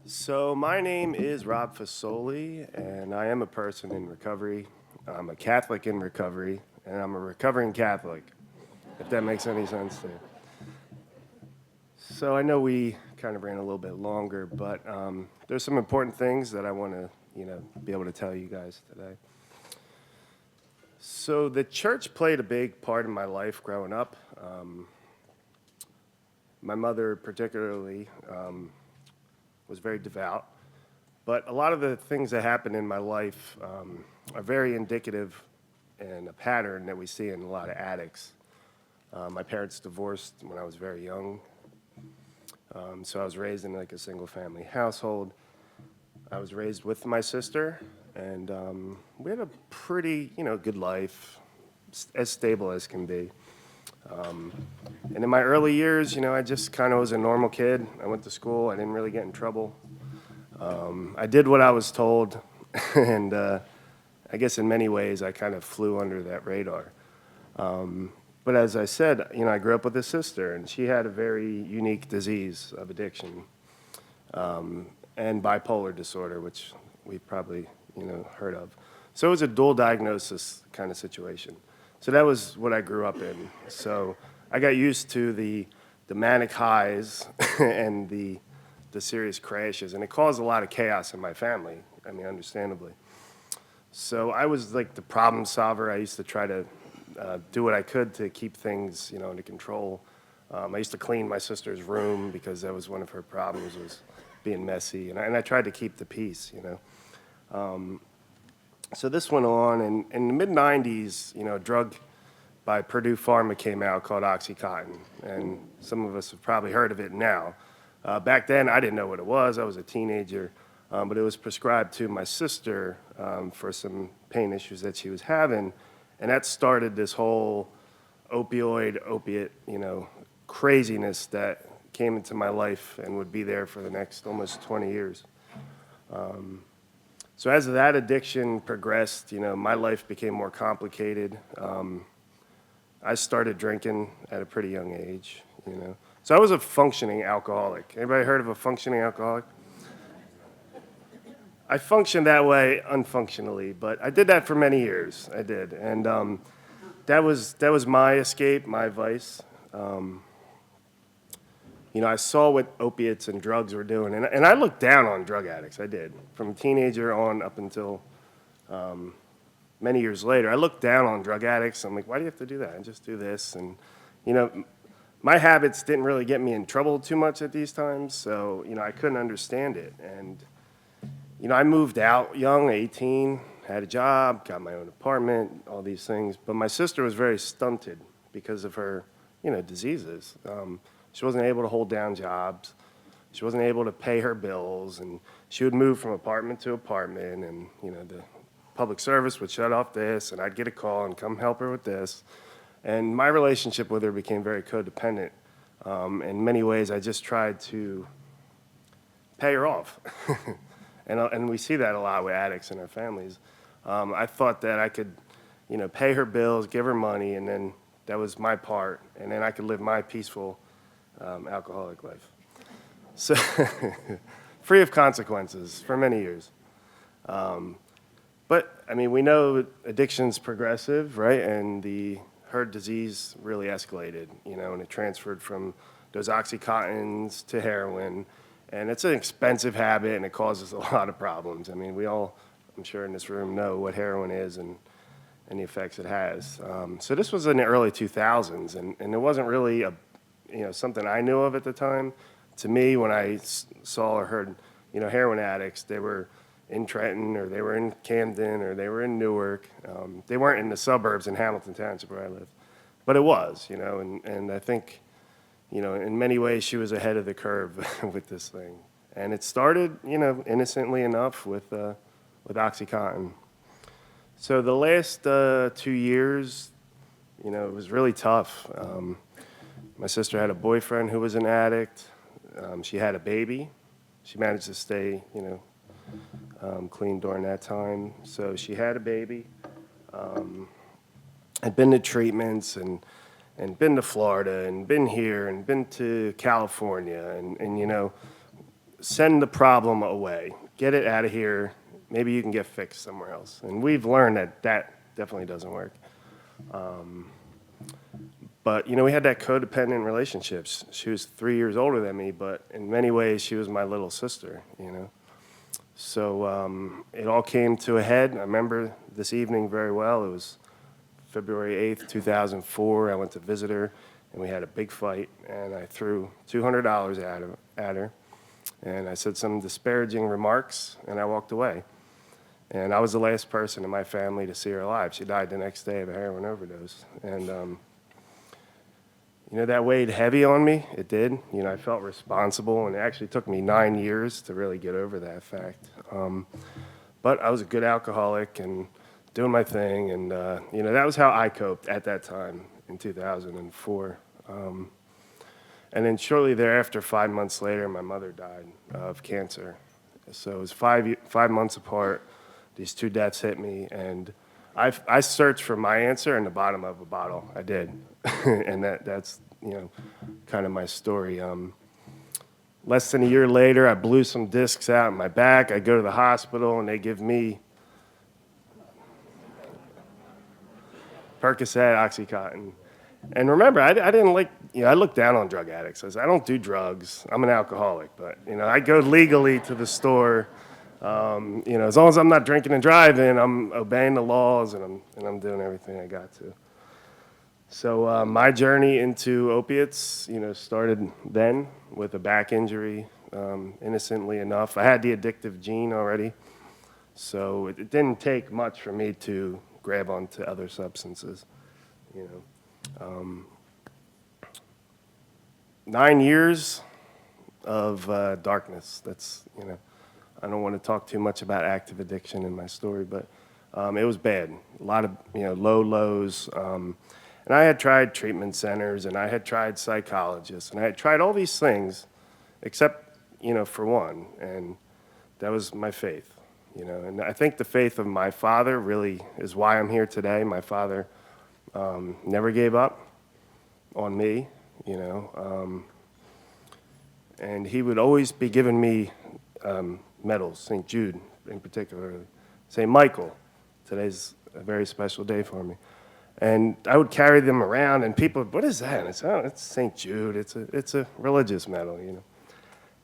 So my name is Rob Fasoli, and I am a person in recovery. I'm a Catholic in recovery, and I'm a recovering Catholic, if that makes any sense to you. So I know we kind of ran a little bit longer, but there's some important things that I want to, be able to tell you guys today. So the church played a big part in my life growing up. My mother, particularly, was very devout. But a lot of the things that happen in my life are very indicative and a pattern that we see in a lot of addicts. My parents divorced when I was very young, so I was raised in like a single family household. I was raised with my sister, and we had a pretty, good life, as stable as can be. And in my early years, I just kind of was a normal kid. I went to school. I didn't really get in trouble. I did what I was told, and I guess in many ways I kind of flew under that radar. But as I said, I grew up with a sister, and she had a very unique disease of addiction and bipolar disorder, which we've probably heard of. So it was a dual diagnosis kind of situation. So that was what I grew up in. So I got used to the manic highs and the serious crashes, and it caused a lot of chaos in my family. I mean, understandably. So I was like the problem solver. I used to try to do what I could to keep things, under control. I used to clean my sister's room because that was one of her problems, was being messy, and I tried to keep the peace. So this went on, and in the mid '90s, a drug by Purdue Pharma came out called OxyContin, and some of us have probably heard of it now. Back then, I didn't know what it was. I was a teenager, but it was prescribed to my sister for some pain issues that she was having, and that started this whole opiate, craziness that came into my life and would be there for the next almost 20 years. So as that addiction progressed, my life became more complicated. I started drinking at a pretty young age. So I was a functioning alcoholic. Anybody heard of a functioning alcoholic? I functioned that way unfunctionally, but I did that for many years. I did, and that was my escape, my vice. I saw what opiates and drugs were doing, and I looked down on drug addicts. I did, from a teenager on up until many years later. I looked down on drug addicts. I'm like, why do you have to do that? I just do this, and my habits didn't really get me in trouble too much at these times, so I couldn't understand it. And I moved out young, 18, had a job, got my own apartment, all these things. But my sister was very stunted because of her, diseases. She wasn't able to hold down jobs. She wasn't able to pay her bills, and she would move from apartment to apartment, and the public service would shut off this, and I'd get a call and come help her with this. And my relationship with her became very codependent. In many ways, I just tried to pay her off. And we see that a lot with addicts in our families. I thought that I could, pay her bills, give her money, and then that was my part. And then I could live my peaceful alcoholic life. So free of consequences for many years. But, we know addiction's progressive, right? And her disease really escalated, and it transferred from those OxyContins to heroin. And it's an expensive habit, and it causes a lot of problems. We all, I'm sure in this room, know what heroin is and the effects it has. So this was in the early 2000s, and it wasn't really something I knew of at the time. To me, when I saw or heard, heroin addicts, they were in Trenton, or they were in Camden, or they were in Newark. They weren't in the suburbs in Hamilton Township where I live. But it was, and I think, in many ways she was ahead of the curve with this thing. And it started, innocently enough with OxyContin. So the last 2 years, it was really tough. My sister had a boyfriend who was an addict. She had a baby. She managed to stay, clean during that time. So she had a baby. I'd been to treatments and been to Florida and been here and been to California. And send the problem away, get it out of here. Maybe you can get fixed somewhere else. And we've learned that that definitely doesn't work. But, we had that codependent relationships. She was 3 years older than me, but in many ways, she was my little sister. So it all came to a head. I remember this evening very well. It was February 8th, 2004. I went to visit her, and we had a big fight, and I threw $200 at her, and I said some disparaging remarks, and I walked away. And I was the last person in my family to see her alive. She died the next day of a heroin overdose. And that weighed heavy on me. It did. I felt responsible, and it actually took me 9 years to really get over that fact. But I was a good alcoholic and doing my thing, and that was how I coped at that time in 2004. And then shortly thereafter, 5 months later, my mother died of cancer. So it was 5 months apart. These two deaths hit me, and I searched for my answer in the bottom of a bottle. I did, and that's kind of my story. Less than a year later, I blew some discs out in my back. I go to the hospital, and they give me Percocet, OxyContin. And remember, I didn't like, I look down on drug addicts. I said, I don't do drugs. I'm an alcoholic, but I go legally to the store. As long as I'm not drinking and driving, I'm obeying the laws, and I'm doing everything I got to. So my journey into opiates, started then with a back injury, innocently enough. I had the addictive gene already, so it didn't take much for me to grab onto other substances. 9 years of darkness. That's, I don't want to talk too much about active addiction in my story, but it was bad. A lot of, low lows. And I had tried treatment centers, and I had tried psychologists, and I had tried all these things, except, for one, and that was my faith. And I think the faith of my father really is why I'm here today. My father never gave up on me, and he would always be giving me medals, St. Jude in particular, St. Michael. Today's a very special day for me. And I would carry them around, and people would, what is that? And I said, oh, it's St. Jude. It's a religious medal,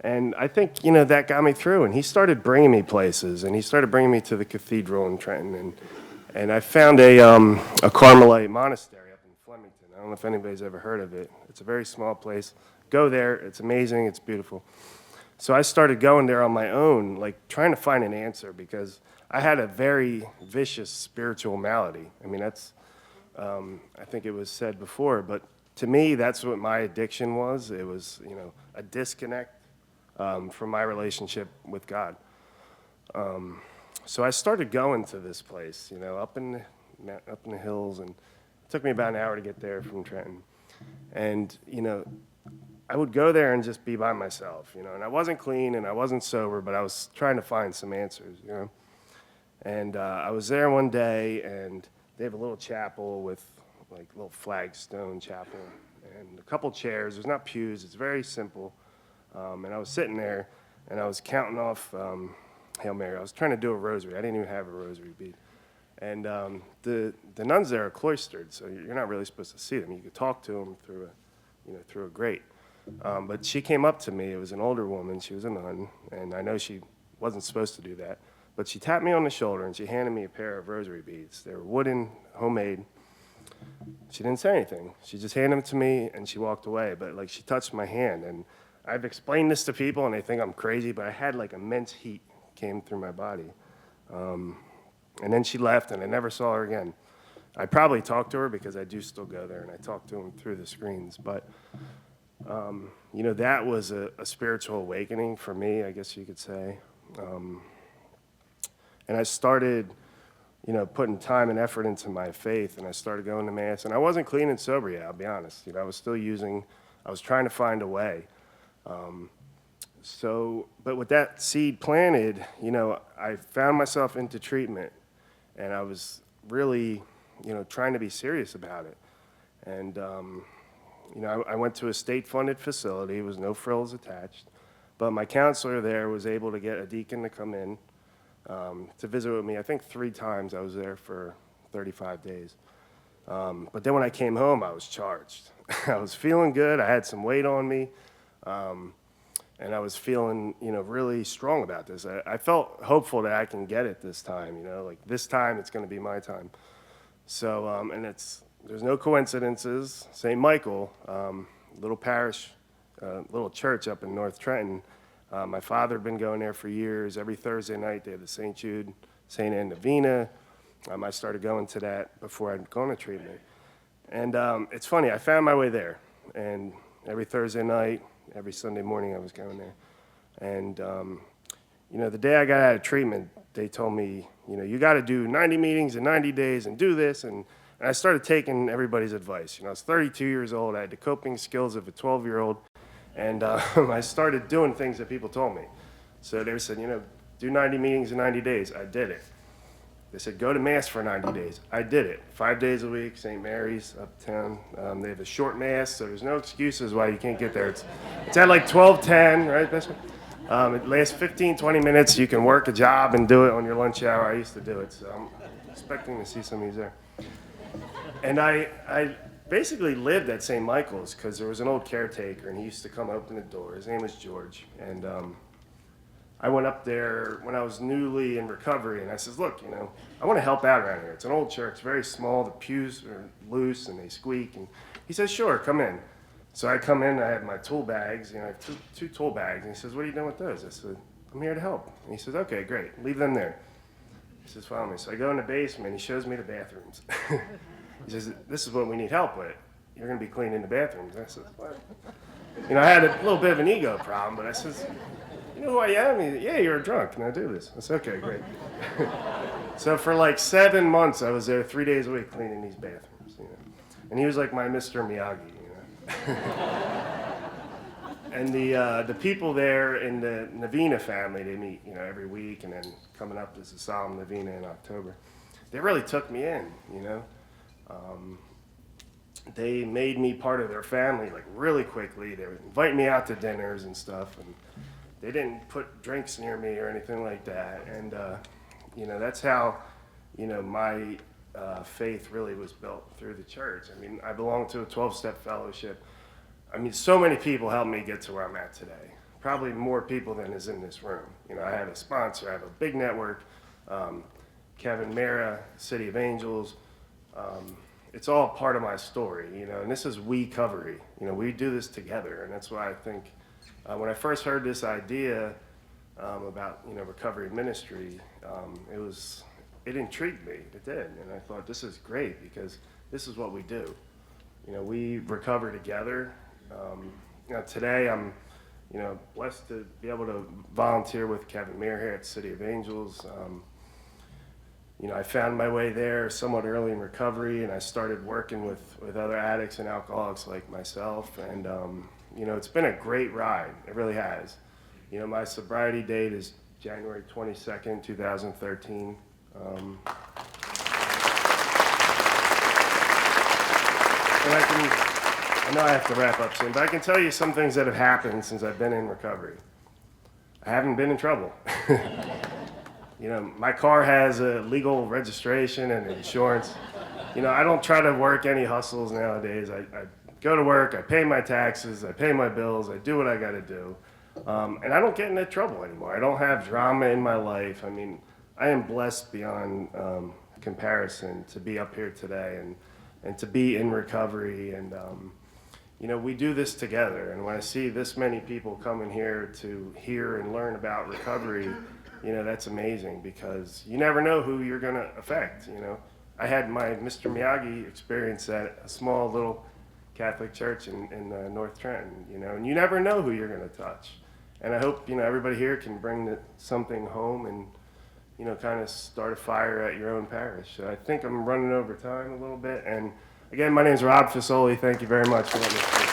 And I think, that got me through. And he started bringing me places, and he started bringing me to the cathedral in Trenton. And I found a Carmelite monastery up in Flemington. I don't know if anybody's ever heard of it. It's a very small place. Go there. It's amazing. It's beautiful. So I started going there on my own, like trying to find an answer, because I had a very vicious spiritual malady. I mean, that's, I think it was said before, but to me, that's what my addiction was. It was, a disconnect from my relationship with God. So I started going to this place, up in the hills, and it took me about an hour to get there from Trenton. And, I would go there and just be by myself, and I wasn't clean and I wasn't sober, but I was trying to find some answers, And I was there one day, and they have a little chapel with like a little flagstone chapel and a couple chairs. There's not pews. It's very simple. And I was sitting there, and I was counting off Hail Mary. I was trying to do a rosary. I didn't even have a rosary bead. And the nuns there are cloistered, so you're not really supposed to see them. You could talk to them through a grate. But she came up to me. It was an older woman. She was a nun, and I know she wasn't supposed to do that. But she tapped me on the shoulder, and she handed me a pair of rosary beads. They were wooden, homemade. She didn't say anything. She just handed them to me, and she walked away. But, she touched my hand. And I've explained this to people, and they think I'm crazy, but I had, immense heat came through my body. And then she left, and I never saw her again. I probably talked to her because I do still go there, and I talk to them through the screens. But, that was a spiritual awakening for me, I guess you could say. And I started, putting time and effort into my faith, and I started going to Mass. And I wasn't clean and sober yet, I'll be honest. I was still I was trying to find a way. But with that seed planted, I found myself into treatment, and I was really, trying to be serious about it. And, I went to a state-funded facility. There was no frills attached. But my counselor there was able to get a deacon to come in to visit with me. I think 3 times I was there for 35 days. But then when I came home, I was charged. I was feeling good. I had some weight on me. And I was feeling, really strong about this. I felt hopeful that I can get it this time, like this time it's going to be my time. So, and there's no coincidences. St. Michael, little parish, little church up in North Trenton. My father had been going there for years. Every Thursday night they had the St. Jude, St. Anne Novena. I started going to that before I'd gone to treatment. And it's funny, I found my way there. And every Thursday night, every Sunday morning I was going there. And, the day I got out of treatment, they told me, you got to do 90 meetings in 90 days and do this. And I started taking everybody's advice. I was 32 years old. I had the coping skills of a 12-year-old. And I started doing things that people told me. So they said, do 90 meetings in 90 days. I did it. They said, go to Mass for 90 days. I did it. 5 days a week, St. Mary's, uptown. They have a short Mass, so there's no excuses why you can't get there. It's at like 12:10, right, Bishop? It lasts 15, 20 minutes. You can work a job and do it on your lunch hour. I used to do it, so I'm expecting to see some of you there. And I basically lived at St. Michael's because there was an old caretaker, and he used to come open the door. His name was George. And I went up there when I was newly in recovery, and I says, look, I want to help out around here. It's an old church, very small. The pews are loose, and they squeak. And he says, sure, come in. So I come in, I have my tool bags. I have two tool bags. And he says, what are you doing with those? I said, I'm here to help. And he says, okay, great. Leave them there. He says, follow me. So I go in the basement. He shows me the bathrooms. He says, this is what we need help with. You're going to be cleaning the bathrooms. I said, what? I had a little bit of an ego problem, but I says, you know who I am? He said, yeah, you're a drunk. Can I do this? I said, okay, great. So for like 7 months, I was there 3 days a week cleaning these bathrooms. And he was like my Mr. Miyagi. And the people there in the Novena family, they meet, every week, and then coming up is the Solemn Novena in October. They really took me in, They made me part of their family, like, really quickly. They would invite me out to dinners and stuff, and they didn't put drinks near me or anything like that. And, that's how, my faith really was built through the church. I belong to a 12-step fellowship. So many people helped me get to where I'm at today. Probably more people than is in this room. I have a sponsor. I have a big network. Kevin Mara, City of Angels. It's all part of my story, and this is we-covery. We do this together, and that's why I think when I first heard this idea about, recovery ministry, it intrigued me. It did, and I thought, this is great because this is what we do. We recover together. Today I'm, blessed to be able to volunteer with Kevin Mayer here at City of Angels. I found my way there somewhat early in recovery, and I started working with other addicts and alcoholics like myself. And, it's been a great ride. It really has. My sobriety date is January 22nd, 2013. And I know I have to wrap up soon, but I can tell you some things that have happened since I've been in recovery. I haven't been in trouble. My car has a legal registration and insurance. I don't try to work any hustles nowadays. I go to work, I pay my taxes, I pay my bills, I do what I got to do. And I don't get into trouble anymore. I don't have drama in my life. I am blessed beyond comparison to be up here today and to be in recovery. And, we do this together. And when I see this many people coming here to hear and learn about recovery, that's amazing because you never know who you're going to affect. I had my Mr. Miyagi experience at a small little Catholic church in North Trenton, and you never know who you're going to touch. And I hope, everybody here can bring something home and, kind of start a fire at your own parish. So I think I'm running over time a little bit. And again, my name is Rob FASOLI. Thank you very much for letting me speak.